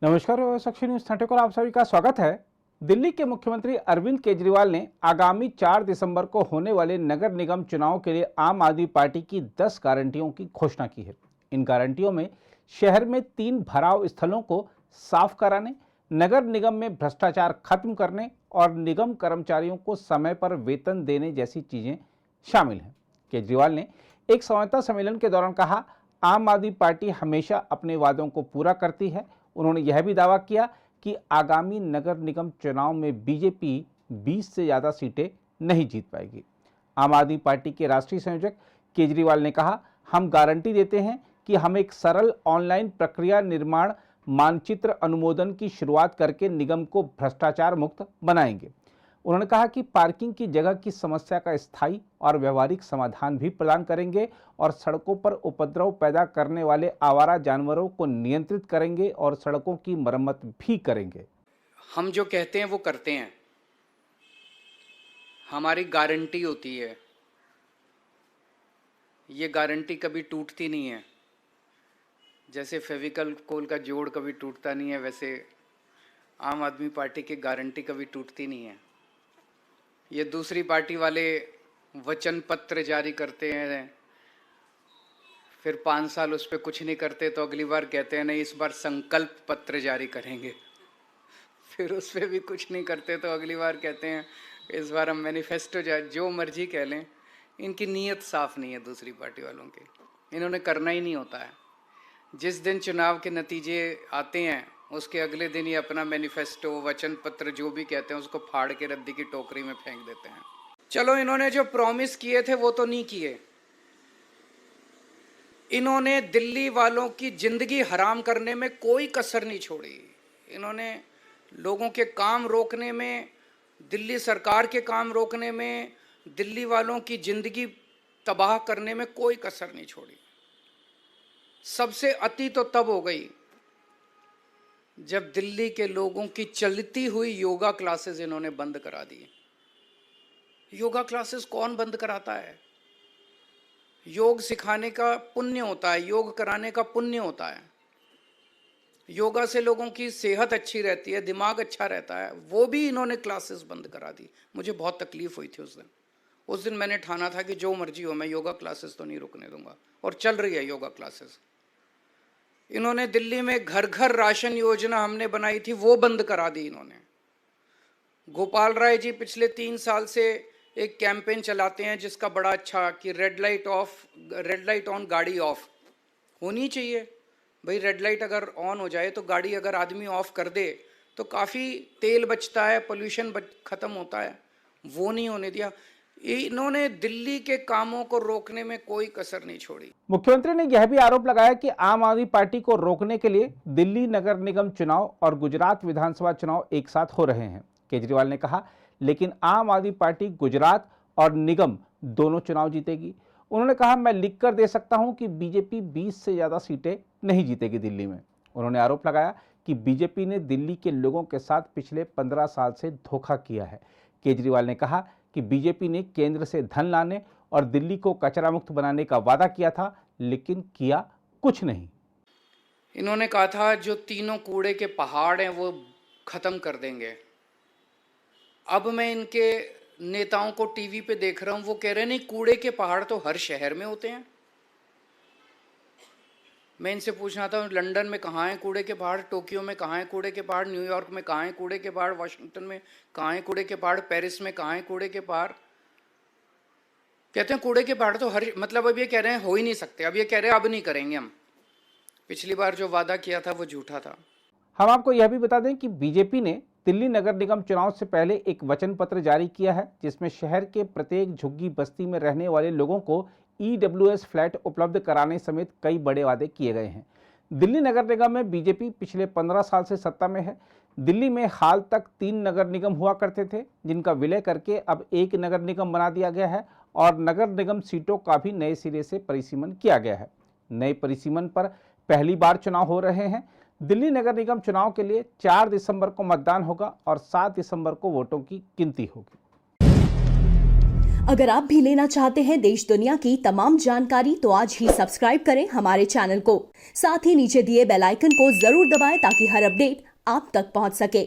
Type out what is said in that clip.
नमस्कार साक्षी न्यूज 30 को आप सभी का स्वागत है। दिल्ली के मुख्यमंत्री अरविंद केजरीवाल ने आगामी 4 दिसंबर को होने वाले नगर निगम चुनाव के लिए आम आदमी पार्टी की 10 गारंटियों की घोषणा की है। इन गारंटियों में शहर में 3 भराव स्थलों को साफ कराने, नगर निगम में भ्रष्टाचार खत्म करने और निगम कर्मचारियों को समय पर वेतन देने जैसी चीजें शामिल हैं। केजरीवाल ने एक संवाददाता सम्मेलन के दौरान कहा, आम आदमी पार्टी हमेशा अपने वादों को पूरा करती है। उन्होंने यह भी दावा किया कि आगामी नगर निगम चुनाव में बीजेपी 20 से ज़्यादा सीटें नहीं जीत पाएगी। आम आदमी पार्टी के राष्ट्रीय संयोजक केजरीवाल ने कहा, हम गारंटी देते हैं कि हम एक सरल ऑनलाइन प्रक्रिया निर्माण मानचित्र अनुमोदन की शुरुआत करके निगम को भ्रष्टाचार मुक्त बनाएंगे। उन्होंने कहा कि पार्किंग की जगह की समस्या का स्थायी और व्यवहारिक समाधान भी प्रदान करेंगे और सड़कों पर उपद्रव पैदा करने वाले आवारा जानवरों को नियंत्रित करेंगे और सड़कों की मरम्मत भी करेंगे। हम जो कहते हैं वो करते हैं, हमारी गारंटी होती है। ये गारंटी कभी टूटती नहीं है। जैसे फेविकल कोल का जोड़ कभी टूटता नहीं है, वैसे आम आदमी पार्टी की गारंटी कभी टूटती नहीं है। ये दूसरी पार्टी वाले वचन पत्र जारी करते हैं, फिर 5 साल उस पर कुछ नहीं करते तो अगली बार कहते हैं नहीं इस बार संकल्प पत्र जारी करेंगे, फिर उस पर भी कुछ नहीं करते तो अगली बार कहते हैं इस बार हम मैनिफेस्टो जो मर्जी कह लें। इनकी नीयत साफ नहीं है दूसरी पार्टी वालों की, इन्होंने करना ही नहीं होता है। जिस दिन चुनाव के नतीजे आते हैं उसके अगले दिन ही अपना मैनिफेस्टो वचन पत्र जो भी कहते हैं उसको फाड़ के रद्दी की टोकरी में फेंक देते हैं। चलो, इन्होंने जो प्रॉमिस किए थे वो तो नहीं किए। इन्होंने दिल्ली वालों की जिंदगी हराम करने में कोई कसर नहीं छोड़ी। इन्होंने लोगों के काम रोकने में, दिल्ली सरकार के काम रोकने में, दिल्ली वालों की जिंदगी तबाह करने में कोई कसर नहीं छोड़ी। सबसे अति तो तब हो गई जब दिल्ली के लोगों की चलती हुई योगा क्लासेस इन्होंने बंद करा दी। योगा क्लासेस कौन बंद कराता है? योग सिखाने का पुण्य होता है, योग कराने का पुण्य होता है। योगा से लोगों की सेहत अच्छी रहती है, दिमाग अच्छा रहता है। वो भी इन्होंने क्लासेस बंद करा दी। मुझे बहुत तकलीफ हुई थी उस दिन मैंने ठाना था कि जो मर्जी हो मैं योगा क्लासेस तो नहीं रुकने दूंगा, और चल रही है योगा क्लासेस। इन्होंने दिल्ली में घर घर राशन योजना हमने बनाई थी, वो बंद करा दी इन्होंने। गोपाल राय जी पिछले 3 साल से एक कैंपेन चलाते हैं जिसका बड़ा अच्छा कि रेड लाइट ऑन गाड़ी ऑफ होनी चाहिए। भाई रेड लाइट अगर ऑन हो जाए तो गाड़ी अगर आदमी ऑफ कर दे तो काफ़ी तेल बचता है, पोल्यूशन खत्म होता है। वो नहीं होने दिया। इन्होंने दिल्ली के कामों को रोकने में कोई कसर नहीं छोड़ी। मुख्यमंत्री ने यह भी आरोप लगाया कि आम आदमी पार्टी को रोकने के लिए दिल्ली नगर निगम चुनाव और गुजरात विधानसभा चुनाव एक साथ हो रहे हैं। केजरीवाल ने कहा, लेकिन आम आदमी पार्टी गुजरात और निगम दोनों चुनाव जीतेगी। उन्होंने कहा, मैं लिख कर दे सकता हूं कि बीजेपी 20 से ज्यादा सीटें नहीं जीतेगी दिल्ली में। उन्होंने आरोप लगाया कि बीजेपी ने दिल्ली के लोगों के साथ पिछले 15 साल से धोखा किया है। केजरीवाल ने कहा कि बीजेपी ने केंद्र से धन लाने और दिल्ली को कचरा मुक्त बनाने का वादा किया था, लेकिन किया कुछ नहीं। इन्होंने कहा था जो 3 कूड़े के पहाड़ हैं वो खत्म कर देंगे। अब मैं इनके नेताओं को टीवी पे देख रहा हूं, वो कह रहे हैं नहीं कूड़े के पहाड़ तो हर शहर में होते हैं। मैं इनसे पूछना था लंदन में कहाँ है कूड़े के पहाड़, टोक्यो में कहाँ है कूड़े के पहाड़, न्यूयॉर्क में कहाँ है कूड़े के पहाड़, वाशिंगटन में कहाँ है कूड़े के पहाड़, पेरिस में कहाँ है कूड़े के पहाड़। कहते हैं कूड़े के पहाड़ तो हर, मतलब अब ये कह रहे हैं हो ही नहीं सकते। अब ये कह रहे हैं अब नहीं करेंगे हम। पिछली बार जो वादा किया था वो झूठा था। हम आपको यह भी बता दें कि बीजेपी ने दिल्ली नगर निगम चुनाव से पहले एक वचन पत्र जारी किया है जिसमें शहर के प्रत्येक झुग्गी बस्ती में रहने वाले लोगों को EWS फ्लैट उपलब्ध कराने समेत कई बड़े वादे किए गए हैं। दिल्ली नगर निगम में बीजेपी पिछले 15 साल से सत्ता में है। दिल्ली में हाल तक 3 नगर निगम हुआ करते थे, जिनका विलय करके अब एक नगर निगम बना दिया गया है और नगर निगम सीटों का भी नए सिरे से परिसीमन किया गया है। नए परिसीमन पर पहली बार चुनाव हो रहे हैं। दिल्ली नगर निगम चुनाव के लिए 4 दिसंबर को मतदान होगा और 7 दिसंबर को वोटों की गिनती होगी। अगर आप भी लेना चाहते हैं देश दुनिया की तमाम जानकारी तो आज ही सब्सक्राइब करें हमारे चैनल को। साथ ही नीचे दिए बेल आइकन को जरूर दबाएं ताकि हर अपडेट आप तक पहुंच सके।